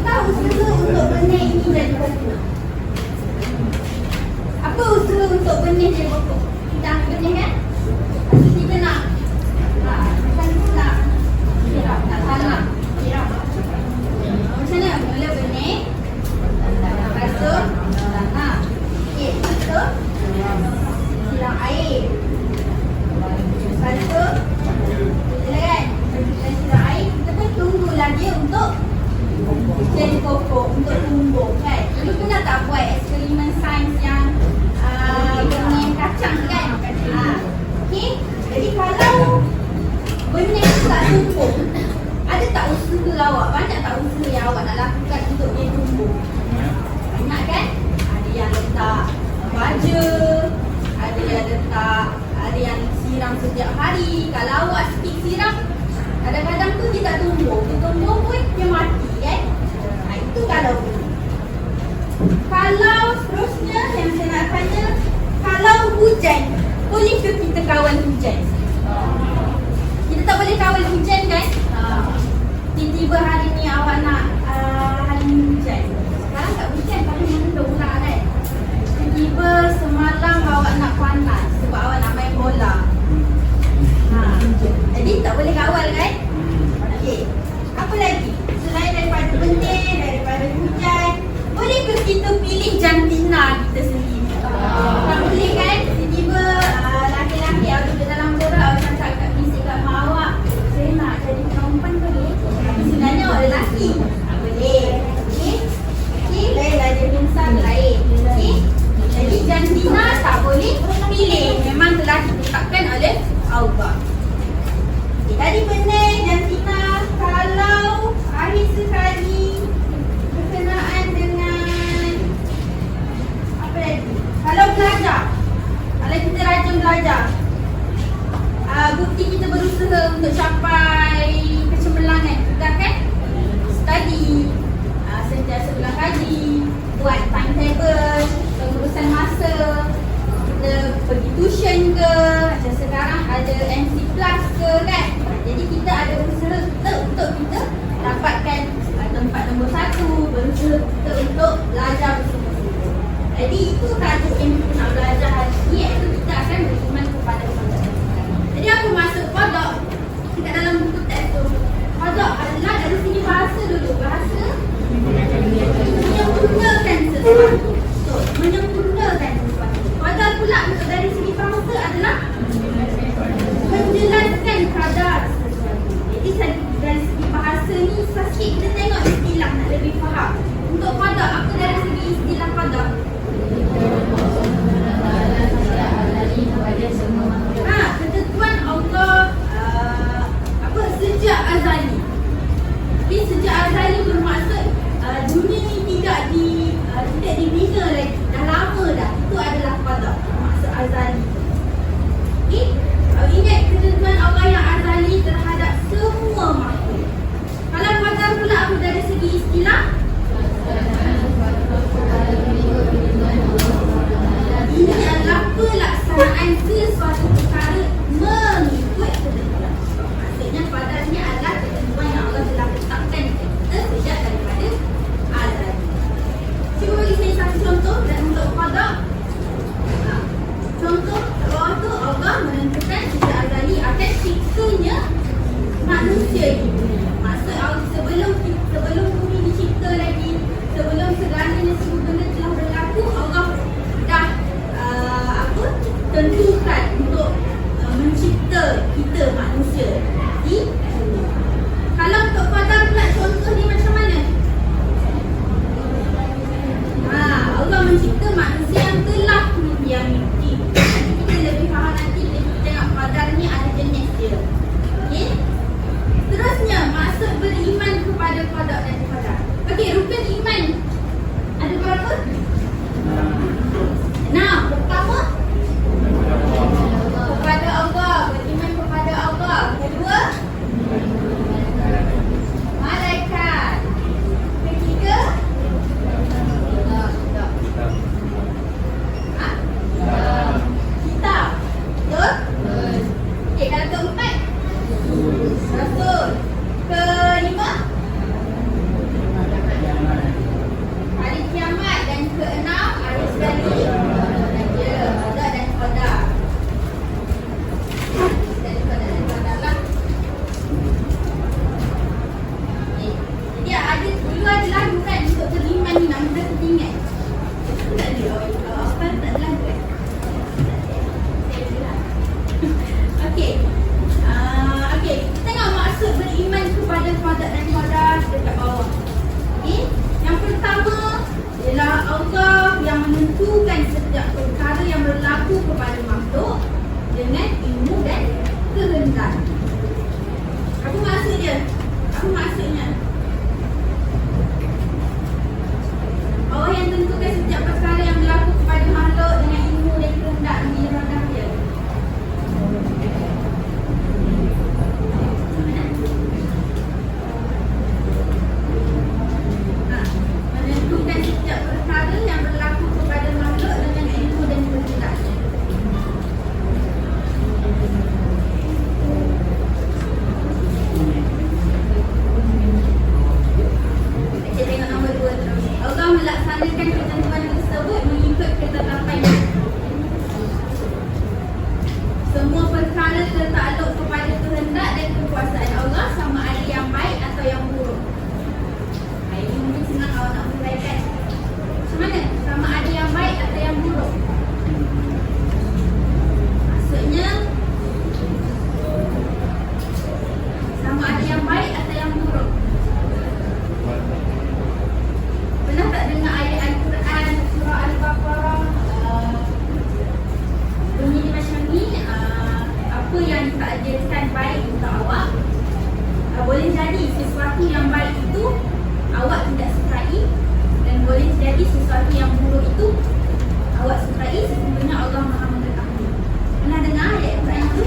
Apakah usaha untuk benih ini jadi pokok? Apa usaha untuk benih jadi pokok? Kita ambil benih kan? Lepas tu kita nak macam tu nak siram, nak tanam, siram. Macam mana? Mula benih, lepas tu tanam. Okey, lepas tu siram air. Lepas tu kita kan? Kita siram air, kita pun tunggu lagi untuk jadi pokok, untuk tumbuh kan. Dulu pernah tak buat eksperimen sains yang benih kacang kan? Okey, jadi kalau benih tu tak tumbuh, ada tak usaha awak? Banyak tak usaha yang awak nak lakukan untuk dia tumbuh? Banyak kan? Ada yang letak baja, ada yang letak, ada yang siram setiap hari. Kalau awak skip siram, kadang-kadang tu dia tak tumbuh. Dia tumbuh pun dia mati kan? Itu kalau benih. Kalau seterusnya yang saya nak tanya, kalau hujan, boleh ke kita kawal hujan? Kita tak boleh kawal hujan kan? Tiba-tiba hari ni awak nak hari ni hujan. Sekarang tak hujan tapi mendung pula kan? Tiba-tiba semalam awak nak panas sebab awak nak main bola. Jadi tak boleh kawal kan? Okey. Apa lagi? Selain daripada benih, daripada hujan, boleh ke kita pilih jantina kita sendiri? Tak boleh kan? Tiba-tiba laki-laki awak duduk dalam bola, awak cakap kat bisik kat mak awak, saya nak jadi perempuan boleh? Tapi sebenarnya awak lelaki. Tak boleh. Okey? Okey, lainlah dia insan lain. Okey? Jadi jantina tak boleh pilih. Memang telah ditetapkan oleh Allah. Okay, tadi benih, jantina. Kalau akhir sekali berkenaan dengan apa lagi? Kalau belajar, kalau kita rajin belajar, bukti kita berusaha untuk capai kecemerlangan. Kita kan study, sentiasa ulang kaji, buat timetable, pengurusan masa, kita pergi tuition ke, macam sekarang ada MC Plus ke kan. Jadi kita ada usaha kita untuk kita dapatkan tempat nombor 1, berusaha kita untuk belajar bersungguh-sungguh. Jadi itu tajuk yang kita nak belajar hari ini, iaitu kita akan beriman kepada Allah. Jadi apa maksud qada? Kita dalam buku teks tu, qada adalah dari segi bahasa dulu. Bahasa menyempurnakan sesuatu. Menyempurnakan sesuatu. Qada pula dari segi bahasa adalah menjelaskan kadar sesuatu. Jadi dari segi bahasa ni sikit kita tengok istilah nak lebih faham. Untuk qada, apa dari segi istilah qada? Ketentuan Allah sejak azali. Jadi sejak azali bermaksud dunia ni tidak dibina lagi. Dah lama dah. Itu adalah qada. Maksud azali. Okay? Ingat ketentuan Allah yang azali terhadap semua makhluk. Kalau qadar pula apa dari segi istilah? Ini adalah pelaksanaan sesuatu perkara mengikut ketentuan. Maksudnya qadarnya adalah ketentuan yang Allah telah tetapkan kita sejak daripada azali. Cuba bagi saya satu contoh dan untuk qadar. Contoh bawah tu Allah menentukan sejak azali akan siksanya manusia ini. Maksud Allah sebelum bumi dicipta lagi, sebelum segalanya semua benda telah berlaku, Allah dah tentukan untuk mencipta kita manusia di bumi. Kalau untuk qadar pula contoh ni macam mana? Allah mencipta manusia yang telah mendiam mimpi. Kita lebih faham nanti bila kita tengok qadar ni ada jenis dia. Okey? Terusnya maksud beriman kepada qada dan qadar. itu awak tidak sukai, dan boleh jadi sesuatu yang buruk itu awak sukai, sesungguhnya Allah Maha mengetahui. Pernah dengar ayat Quran itu?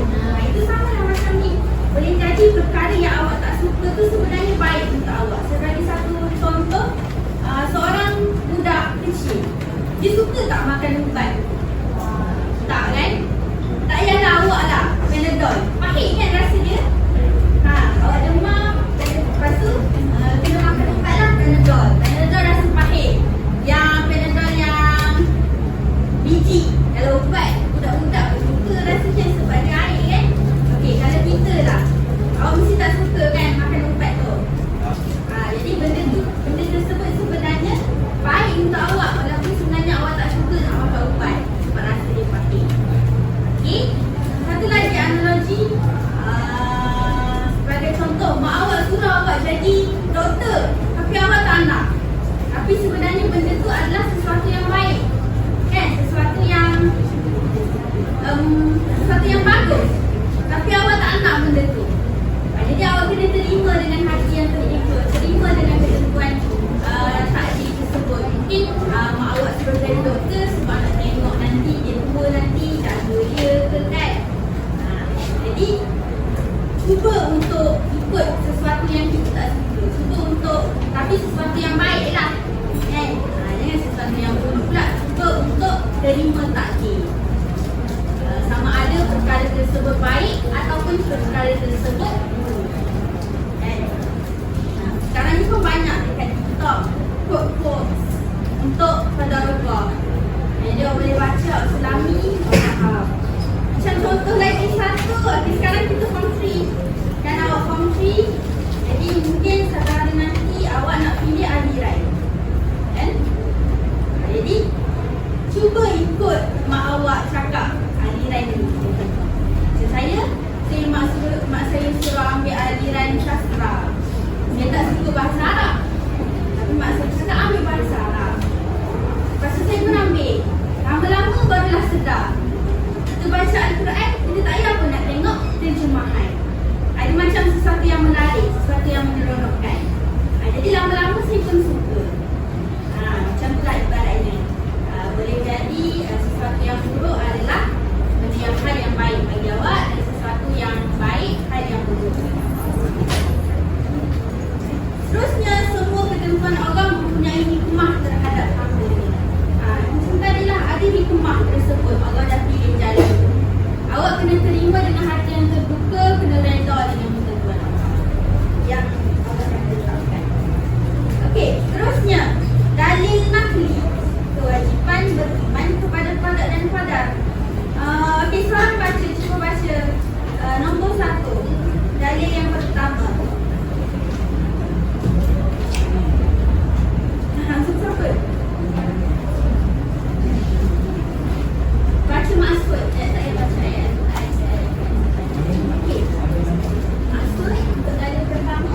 Itu sama lah macam ni. Boleh jadi perkara yang awak tak suka tu sebenarnya baik untuk awak. Sebagai satu contoh, seorang budak kecil, dia suka tak makan ubat? Tak kan? Tak payahlah awak lah Panadol. Pahit kan rasa dia? Awak demam, lepas tu kena makan ubat lah Panadol. Panadol rasa pahit. Yang Panadol yang biji, kalau ubat budak-budak suka rasanya sebab dia air kan? Okey, kalau kita lah, awak mesti tak suka kan makan ubat tu. Jadi benda tersebut sebenarnya baik untuk awak, walaupun sebenarnya awak tak suka nak makan ubat sebab rasa dia pahit. Okey, satu lagi analogi, sebagai contoh, mak awak suruh awak jadi doktor tapi awak tak nak. Tapi sebenarnya benda tu adalah sesuatu yang baik kan, sesuatu yang bagus, tapi awak tak nak benda tu. Jadi awak kena terima dengan hati yang terima, terima dengan ketentuan takdir tersebut. Mungkin mak awak suruh jadi doktor sebab nak tengok nanti dia tua nanti jaga dia ke kan. Jadi cuba untuk ikut sesuatu yang kita tak suka, cuba untuk, tapi sesuatu yang baik lah kan. Jangan sesuatu yang buruk pula. Cuba untuk terima takdir, sama ada perkara tersebut baik ataupun perkara tersebut buruk kan. Sekarang ni pun banyak dekat TikTok quote-quotes untuk tadarrubah. Jadi awak boleh baca selami faham. Macam contoh lagi satu, sekarang kita form 3 kan, awak form 3, jadi mungkin satu hari nanti awak nak pilih aliran kan. Jadi cuba ikut mak awak cakap aliran ni. Macam saya mak saya suruh ambil aliran sastra. Saya tak suka bahasa Arab, tapi mak saya cakap ambil bahasa Arab. Lepas tu saya pun ambil. Lama-lama barulah sedar, kita baca Al-Quran, kita tak payah pun nak tengok terjemahan. Ada macam sesuatu yang menarik, sesuatu yang menyeronokkan. Jadi lama-lama saya pun suka. Macam tu lah ibaratnya. Boleh jadi sesuatu yang buruk adalah hal yang baik bagi awak, dan sesuatu yang baik hal yang buruk. Seterusnya, semua ketentuan Allah mempunyai hikmah terhadap hamba-Nya. Macam tadilah, ada hikmah tersebut. Allah dah pilih jalan itu. Awak kena terima dengan hati yang terbuka, kena redha dengan ketentuan Allah yang Allah dah tetapkan. Okey, seterusnya, dalil nakli, kewajipan beriman kepada qada dan qadar. Okey, seorang baca, cuba baca nombor 1, dalil yang pertama. Siapa? Baca maksud, saya baca ayat. Okey, maksud untuk dalil pertama.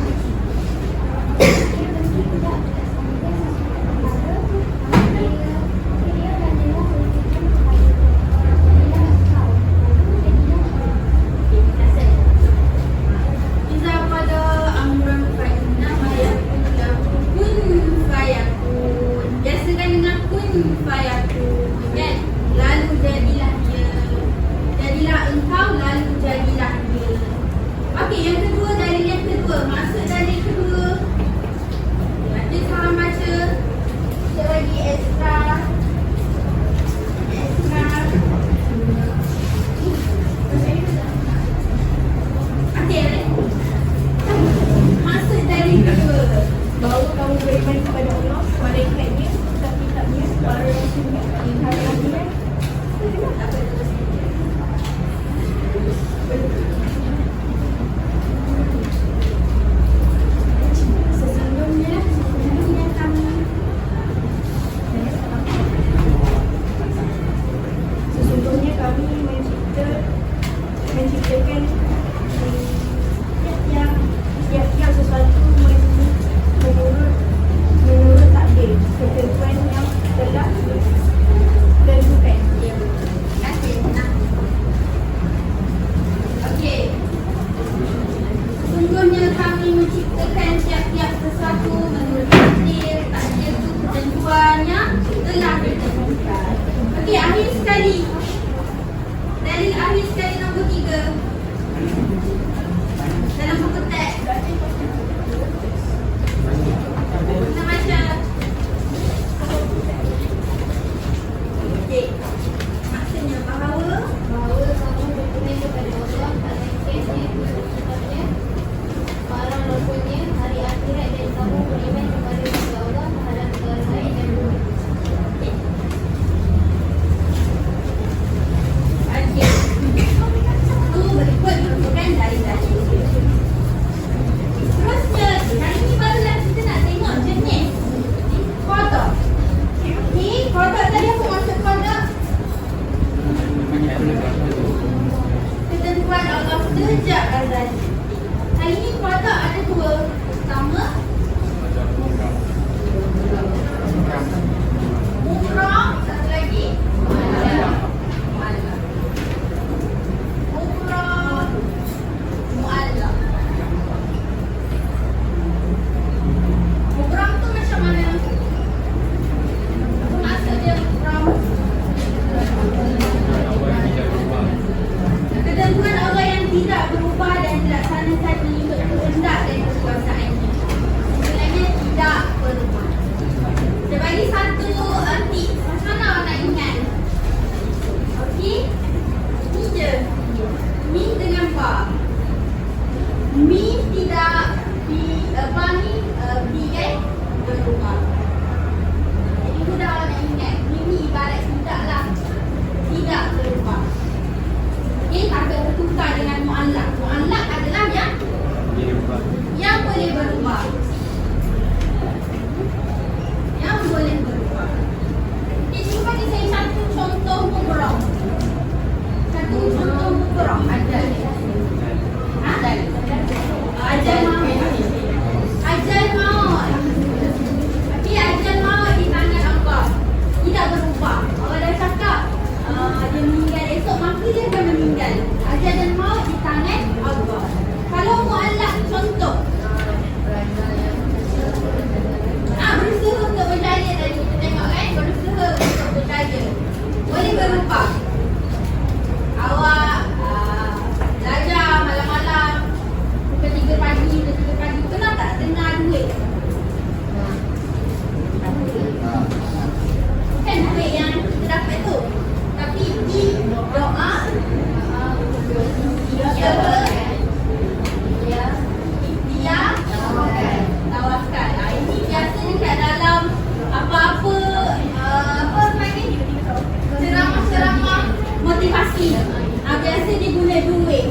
lelaki. Biasa dia guna duit.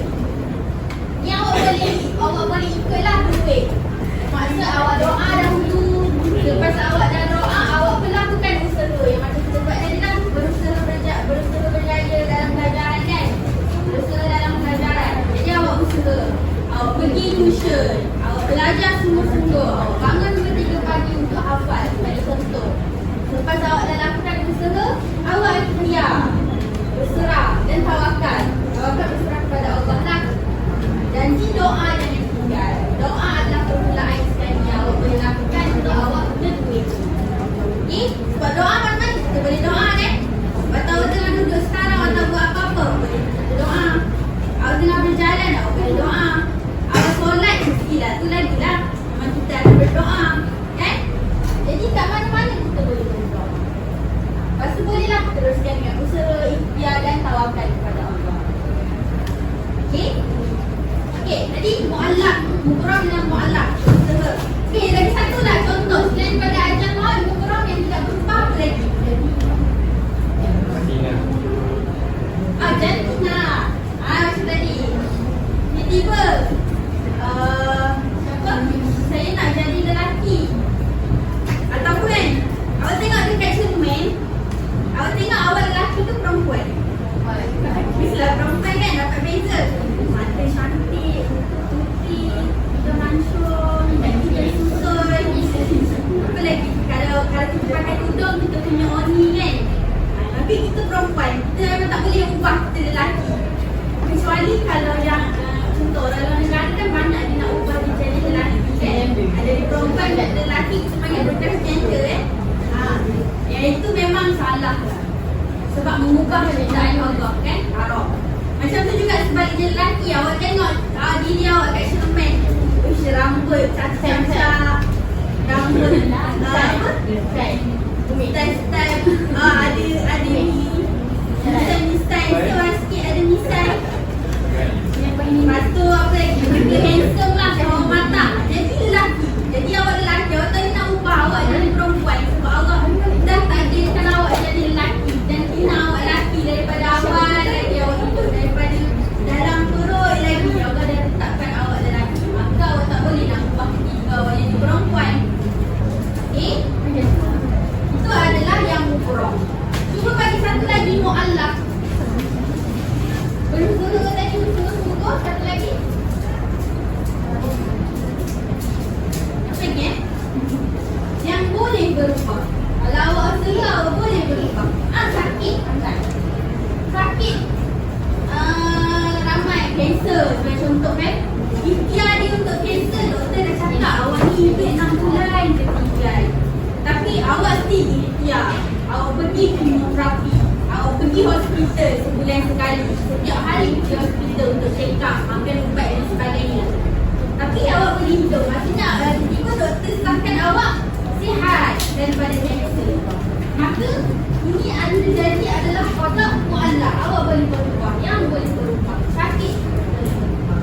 Yang awak boleh ikutlah duit. Maksud awak doa dahulu. Lepas awak dah doa, awak pun lakukan usaha. Yang macam kita buat tadi lah, berusaha berjaya dalam pelajaran kan. Berusaha dalam pelajaran. Jadi awak usaha. Awak pergi tuition. Awak belajar sungguh-sungguh. Awak bangun 2-3 pagi untuk hafal. Sebagai contoh. Lepas awak dah lakukan usaha, awak ikhtiar, berserah dan tawakal. Tawakal berserah kepada Allah lah. Janji doa jangan tinggal. Doa adalah permulaan sekali yang awak boleh lakukan untuk awak guna duit. Okay? Sebab doa macam kita boleh doa kan? Lepas awak tengah duduk sekarang, awak tak buat apa-apa, boleh doa. Awak tengah berjalan, awak boleh doa. Awak solat, mestilah tu lagi lah. Memang kita ada berdoa. Kan? Jadi kat mana-mana kita boleh berdoa. Lepas tu bolehlah teruskan dengan usaha, ikhtiar dan tawakal kepada Allah. Okay? Okay, tadi mu'allak, mukuram dengan mu'allak, usaha. Okay, lagi satu lah contoh. Selain pada ajar maut, mukuram yang tidak berubah apa lagi? Jantina. Macam tadi. Tiba-tiba saya nak jadi lelaki. Ataupun kan, awak tengok dekat cermin, awak tengok awak lelaki tu perempuan. Biasalah perempuan kan dapat beza. Mata cantik, putih, hidung mancung, kaki susun. Apa lagi? Kalau kita pakai tudung, kita punya oni kan. Tapi kita perempuan, kita memang tak boleh ubah kita lelaki. Kecuali kalau yang contoh dalam negara kan banyak dia nak ubah dia jadi lelaki kan. Ada di perempuan dan lelaki kita panggil transgender kan. Yang itu memang salah lah. Sebab mengubah perbezaan Allah kan, haram. Macam tu juga sebaliknya lelaki, awak tengok diri awak kat cermin. Uish, rambut cacat-cacat. Rambut style ada ni. Style seorang sikit ada misai. Lepas tu apa lagi? Dia handsome lah, orang mata. Jadi lelaki. Jadi awak lelaki, awak tak nak ubah awak jadi perempuan. Sebab Allah dah takdirkan awak jadi lelaki. Dan kena awak lelaki daripada awal lagi awak hidup. Daripada dalam perut lagi Allah dah tetapkan awak lelaki. Maka awak tak boleh nak ubah ketika awak jadi perempuan. Okay? Itu adalah yang mukurah. Cuba bagi satu lagi mu'allak. Berusaha tadi, usaha-usaha. Satu lagi. Apa lagi yang boleh berubah. Kalau awak usaha, awak boleh berubah. Sakit. Sakit. Ramai kanser. Sebagai contoh kan. Ikhtiar dia untuk kanser. Doktor dah cakap awak ni hidup 6 bulan ke 3. Tapi awak still ikhtiar. Awak pergi kemoterapi. Awak pergi hospital sebulan sekali. Setiap hari pergi hospital untuk check up, makan ubat dan sebagainya. Tapi awak boleh hidup. Maksudnya tiba-tiba doktor sahkan awak sihat daripada kanser. Maka ini jadi adalah kotak mu'allak. Awak boleh berubah. Yang boleh berubah. Sakit boleh berubah.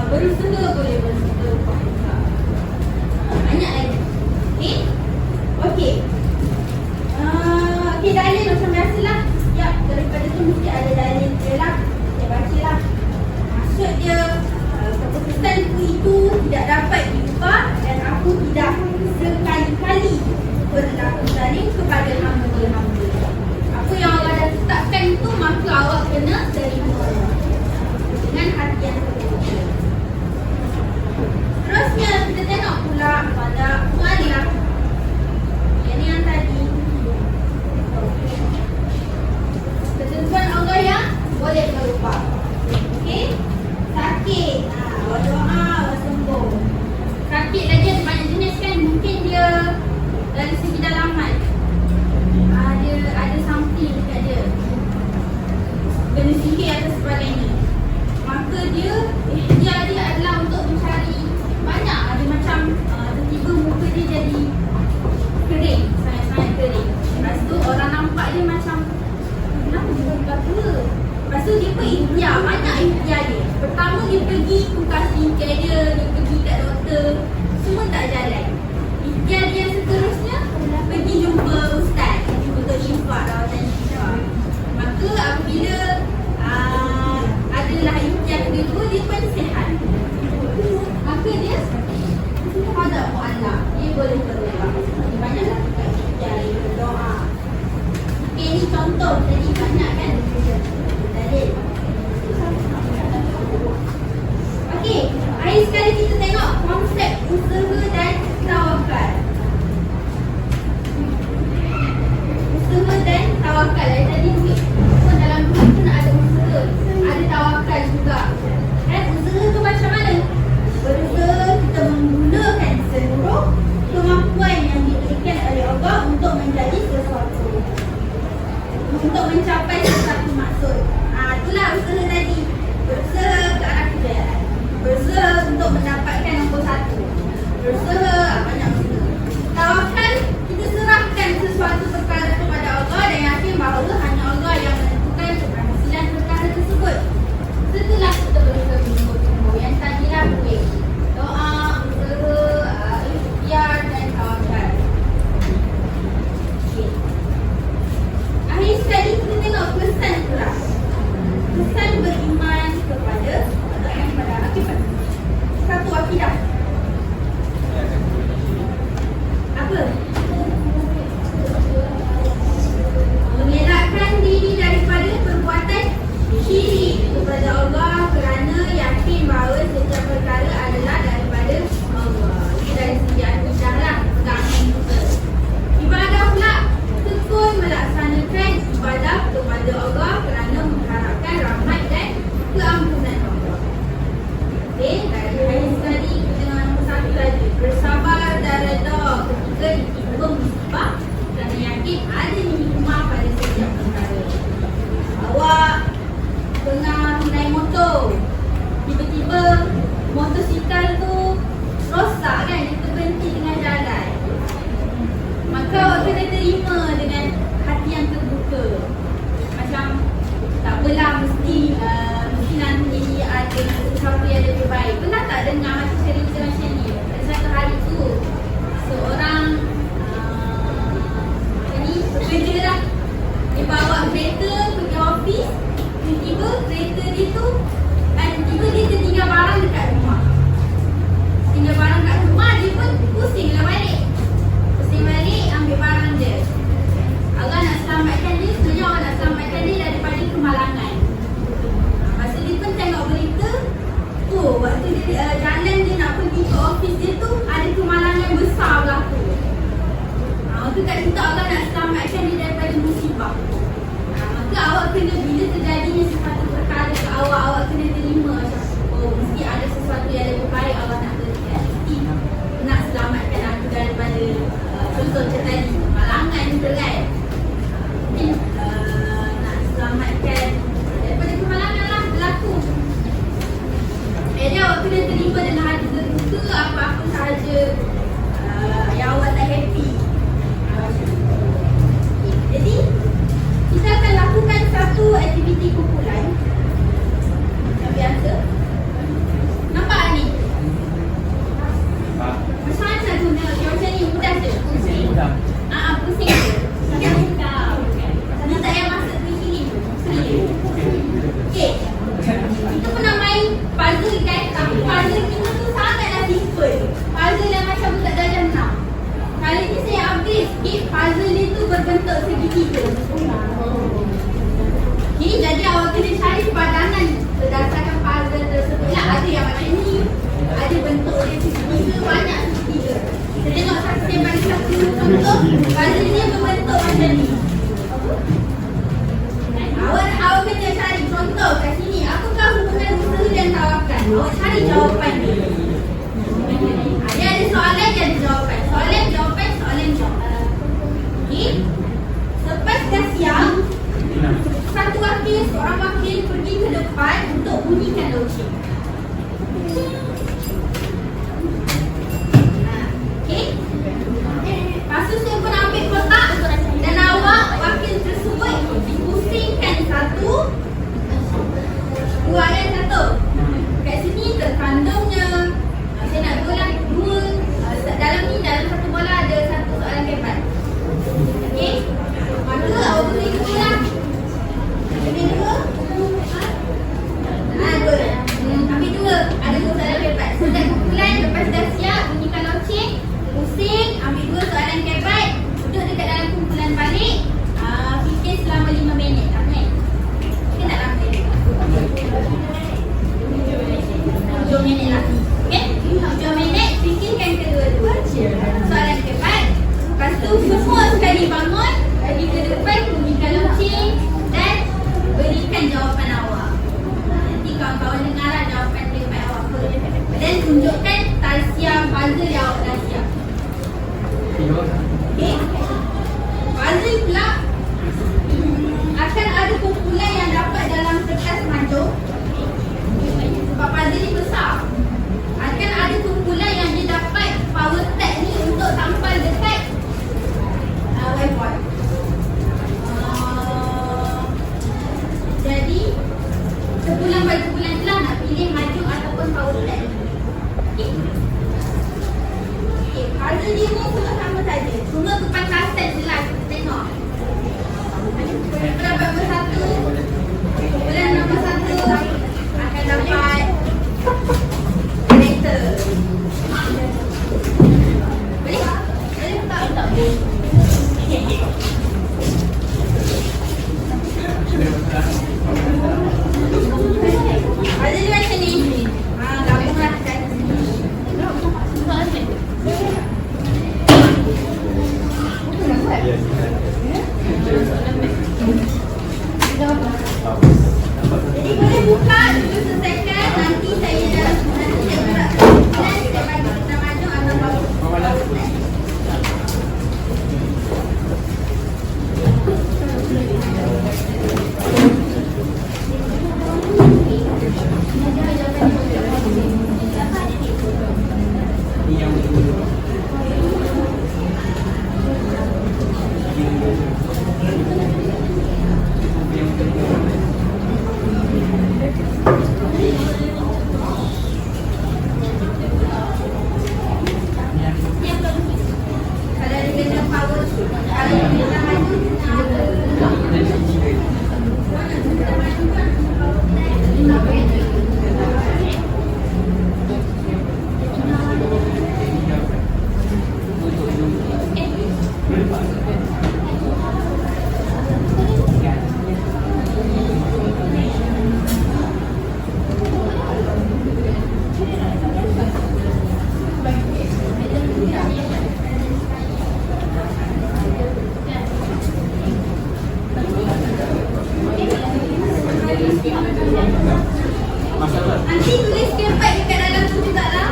Berusaha boleh berubah. Banyak lagi. Okay. Okay, dalil macam biasalah. Ya, daripada tu mesti ada dalil dia lah. Saya baca lah. Maksud dia, keputusanku itu tidak dapat diubah dan aku tidak sekali-kali berlaku zalim kepada hamba-hamba. Apa yang Allah dah tetapkan itu, maka awak kena terima dengan hati yang terbuka. Terusnya kita tengok pula pada mu'allak. Yang tadi ketentuan Allah yang boleh berubah. Okey? Sakit. Awak doa, awak sembuh. Sakit lagi ada banyak jenis kan. Mungkin dia dari segi dalaman ada something dekat dia, kena sihir atau sebagainya. Maka dia adalah untuk mencari banyak. Ada macam tiba-tiba muka dia jadi kering, sangat-sangat kering. Lepas tu orang nampak dia macam kenapa dia berapa. Lepas tu dia pun ikhtiar, banyak ikhtiar dia. Pertama dia pergi tukar skincare dia pergi kat doktor, semua tak jalan. Ikhtiar dia seterusnya pergi jumpa ustaz untuk infak rawatan syifa. Maka apabila boleh berdoa. Banyaklah kita berdoa. Okay, ini contoh tadi banyak kan? Dalil. Okey, hari sekali kita tengok konsep usaha dan tawakal. Usaha dan tawakal. Tadi so, dalam dunia tu nak ada usaha, ada tawakal juga. Kan usaha tu macam mana? Berusaha kita menggunakan seluruh kemampuan yang diberikan oleh Allah untuk menjadi sesuatu, untuk mencapai sesuatu maksud. Itulah usaha tadi. Berusaha ke arah kejayaan, berusaha untuk mendapatkan nombor 1, berusaha banyak usaha. Tawakal, kita serahkan sesuatu perkara kepada Allah dan yakin bahawa hanya Allah yang menentukan keberhasilan perkara tersebut. Setelah kita berusaha tumbuh-tumbuh yang tadilah boleh doa, usaha, ikhtiar dan tawakal. Okay. Akhir sekali kita tengok pesan pula. Pesan beriman kepada akibat. Satu akidah. Apa? Mengelakkan diri daripada perbuatan syirik kepada Allah kerana yakin bahawa setiap perkara adalah daripada Allah. Ini dari segi akidah lah, pegangan kita. Ibadah pula, tekun melaksanakan ibadah kepada Allah kerana mengharapkan rahmat dan keampunan Allah. Okay, dari hari sekali kita dengan nombor 1 tadi, bersabar dan redha ketika ditimpa musibah kerana yakin ada hikmah pada setiap perkara. Awak tengah naik motor, tiba-tiba motosikal tu rosak kan, dia terberhenti tengah jalan. Maka awak kena terima dengan hati yang terbuka. Macam tak apalah, mesti nanti ada sesuatu yang lebih baik. Pernah tak dengar macam cerita macam ni? Pada satu hari tu seorang pekerja lah, dia bawa kereta pergi office. Tiba-tiba kereta dia tu tiba-tiba dia tertinggal barang dekat rumah. Tinggal barang kat rumah, dia pun pusing lah balik. Pusing balik, ambil barang dia. Allah nak selamatkan dia, sebenarnya Allah nak selamatkan dia daripada kemalangan. Masa dia pun tengok berita, waktu dia jalan dia nak pergi ke office dia tu, ada kemalangan besar berlaku. Maka kat situ Allah nak selamatkan dia daripada musibah. Maka awak kena, bila terjadinya sesuatu perkara ke awak kena terima macam, mesti ada sesuatu yang lebih baik Allah nak berikan. Mesti nak selamatkan aku daripada contoh macam tadi, kemalangan berat. Mungkin nak selamatkan daripada kemalangan lah berlaku. Jadi awak kena terima dengan hati terbuka apa-apa sahaja yang awak tak happy. Jadi kita akan lakukan satu aktiviti kumpulan yang biasa. Nampak ni? Macam-macam tu nak macam ni, mudah je. Pusing. Pusing je. Sampai buka. Dia tak payah masuk ke sini. Okay. Kita pernah main puzzle kan, tapi puzzle kita tu sangatlah simple. Puzzle yang macam budak darjah 6. Kali ni saya update sikit, puzzle ni tu berbentuk segitiga. Okay, jadi awak kena cari padangan berdasarkan puzzle tersebut lah. Ada yang macam ni, ada bentuk dia segitiga, banyak segitiga. Kita tengok satu yang paling satu contoh, puzzle ni berbentuk macam ni. Awak kena cari contoh kat sini. Apakah hubungan usaha dan tawakal? Awak cari jawapan dia. Dia ada soalan, dia ada jawapan. Soalan, jawapan, soalan, jawapan. Okay. Selepas dah siap, satu wakil, seorang wakil pergi ke depan untuk bunyikan loceng. Okay. Lepas tu saya pun ambil kotak dan awak wakil tersebut dipusingkan satu, dua dan satu. Kat sini terkandungnya, saya nak dua lah, dua. Dalam Ada 5 semua sama saja. Cuma kepantasan je lah kita tengok. Berapa bersatu? Bulan nombor 1 akan dapat karakter. Boleh? Boleh tak? Ada dia macam ni. Gabunglah kat sini. Jadi boleh buka dulu selesaikan. Nanti saya dah saya bagi kita maju atau bagus. Nanti tulis kempat dekat dalam tu juga lah.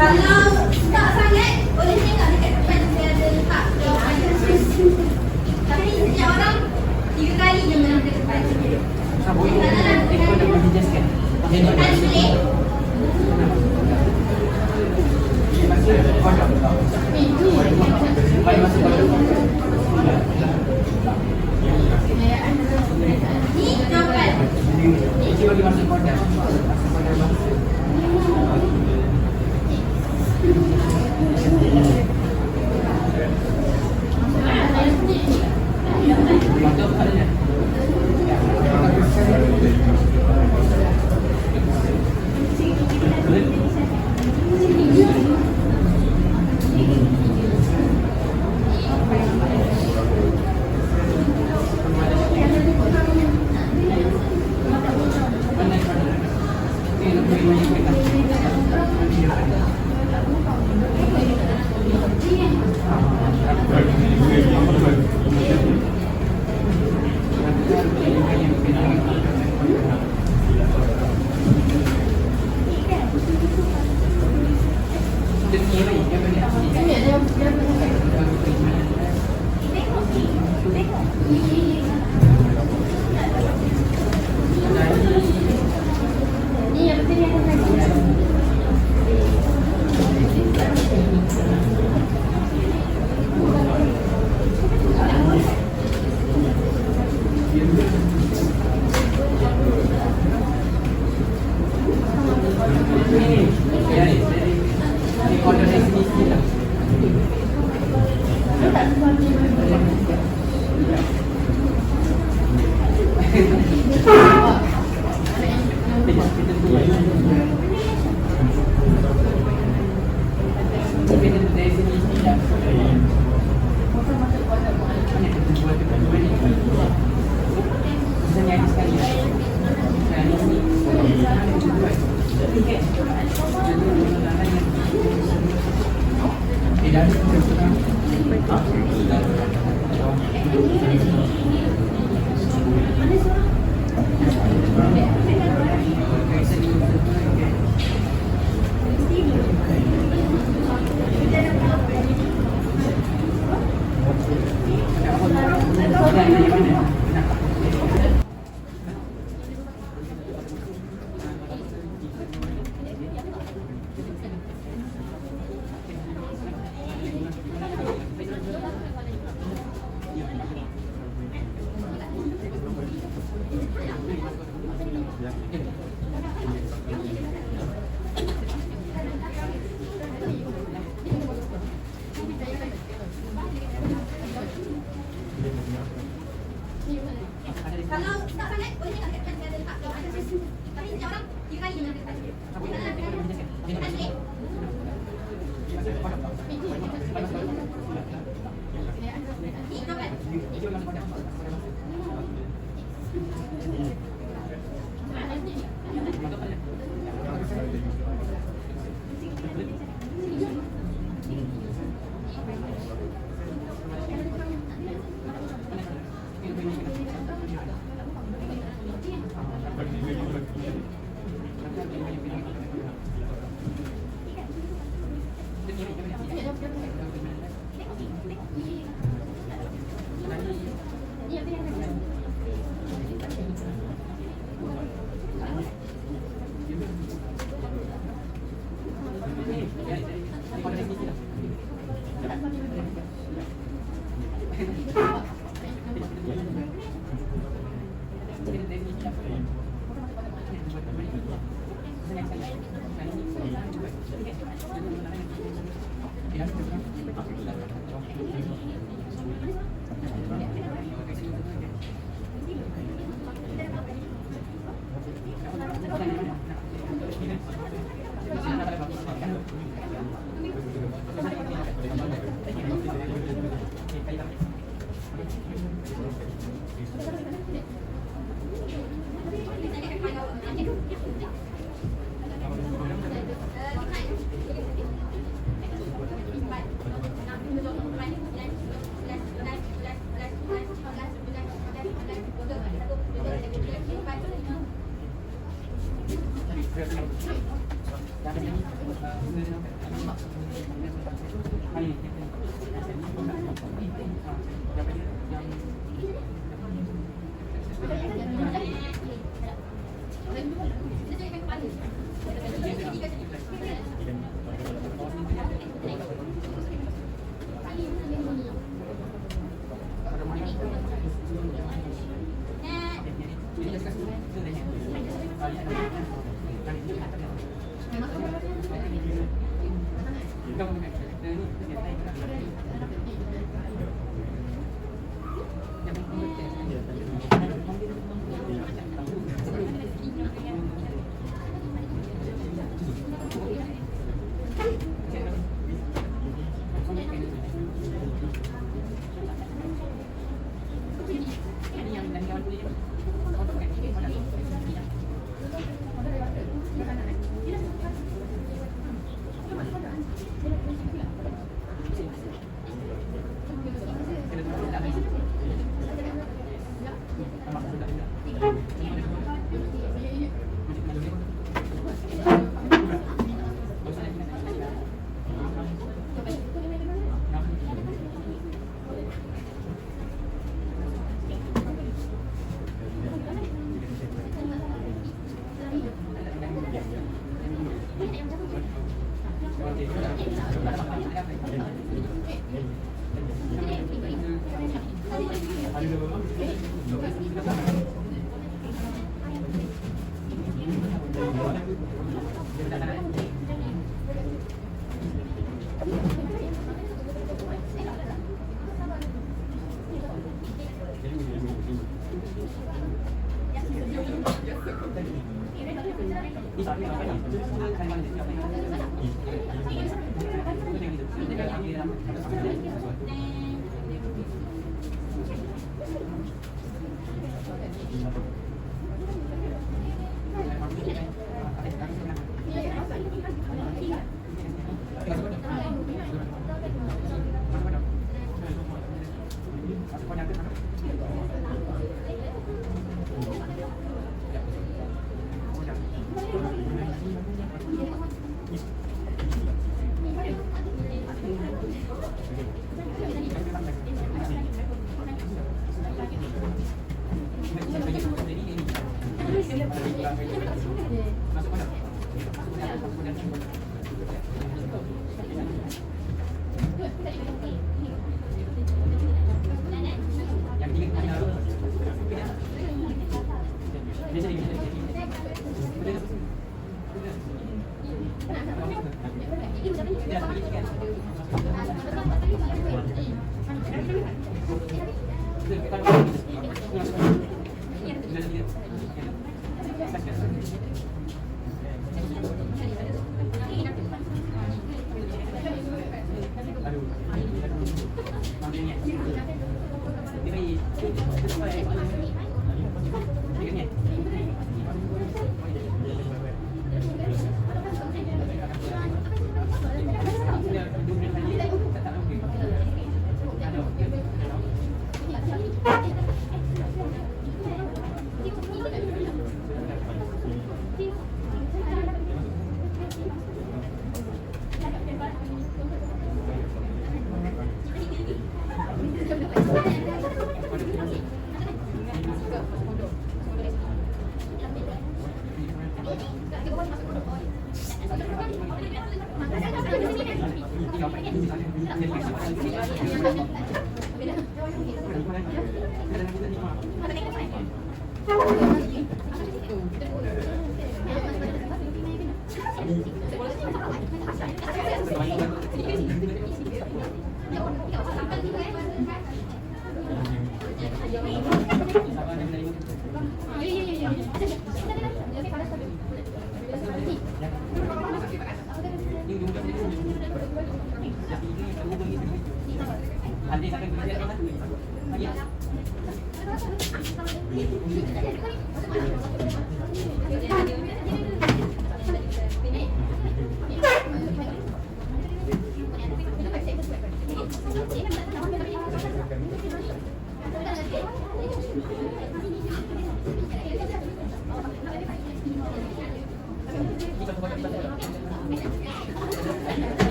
Kalau tak sangat, boleh tengok dekat depan saya ada letak jawapan khusus. Tapi setiap orang 3 kali je menang ke depan. Tadi boleh? Ni jawapan. Kalau tak pandai, boleh tengok kat ada letak kalau ada sesi. Tapi setiap orang 3 kali dengan letak. Tekan sikit. Ni kau kan?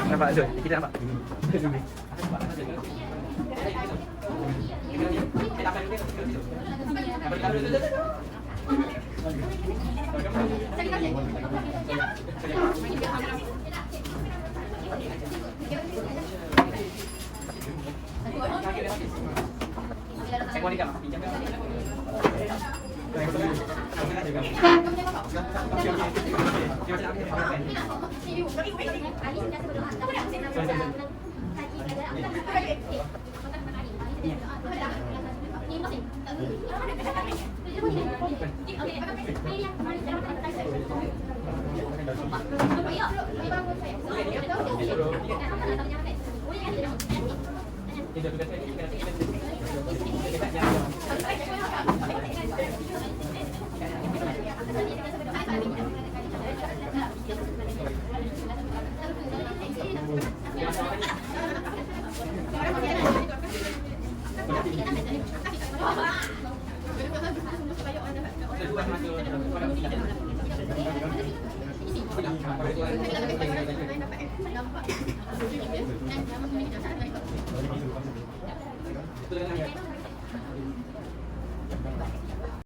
Nampak Zul? Kita nampak? Nampak.